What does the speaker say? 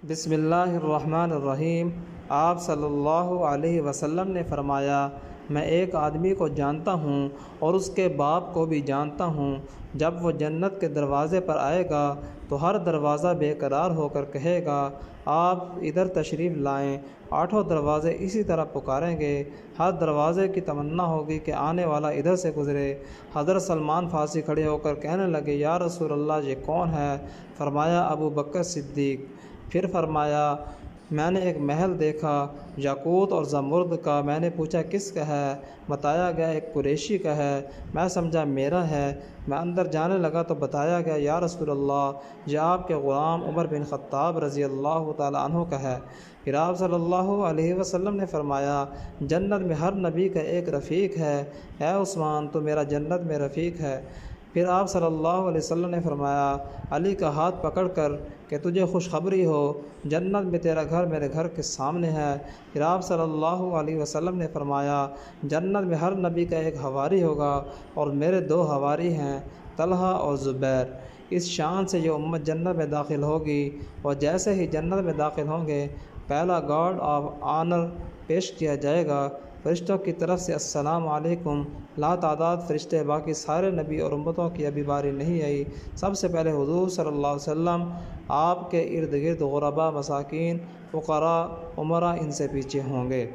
بسم اللہ الرحمن الرحیم۔ آپ صلی اللہ علیہ وسلم نے فرمایا، میں ایک آدمی کو جانتا ہوں اور اس کے باپ کو بھی جانتا ہوں۔ جب وہ جنت کے دروازے پر آئے گا تو ہر دروازہ بے قرار ہو کر کہے گا، آپ ادھر تشریف لائیں۔ 8 دروازے اسی طرح پکاریں گے۔ ہر دروازے کی تمنا ہوگی کہ آنے والا ادھر سے گزرے۔ حضرت سلمان فارسی کھڑے ہو کر کہنے لگے، یا رسول اللہ، یہ کون ہے؟ فرمایا، ابو بکر صدیق۔ پھر فرمایا، میں نے ایک محل دیکھا یاقوت اور زمرد کا۔ میں نے پوچھا کس کا ہے؟ بتایا گیا ایک قریشی کا ہے۔ میں سمجھا میرا ہے۔ میں اندر جانے لگا تو بتایا گیا، یا رسول اللہ، یہ آپ کے غلام عمر بن خطاب رضی اللہ تعالیٰ عنہ کا ہے۔ پھر آپ صلی اللہ علیہ وسلم نے فرمایا، جنت میں ہر نبی کا ایک رفیق ہے۔ اے عثمان، تو میرا جنت میں رفیق ہے۔ پھر آپ صلی اللہ علیہ وسلم نے فرمایا، علی کا ہاتھ پکڑ کر کہ تجھے خوشخبری ہو، جنت میں تیرا گھر میرے گھر کے سامنے ہے۔ پھر آپ صلی اللہ علیہ وسلم نے فرمایا، جنت میں ہر نبی کا ایک حواری ہوگا اور میرے 2 حواری ہیں، طلحہ اور زبیر۔ اس شان سے یہ امت جنت میں داخل ہوگی، اور جیسے ہی جنت میں داخل ہوں گے، پہلا گارڈ آف آنر پیش کیا جائے گا فرشتوں کی طرف سے، السلام علیکم۔ لا تعداد فرشتے، باقی سارے نبی اور امتوں کی ابھی باری نہیں آئی۔ سب سے پہلے حضور صلی اللہ علیہ وسلم، آپ کے ارد گرد غربا، مساکین، فقراء، امراء ان سے پیچھے ہوں گے۔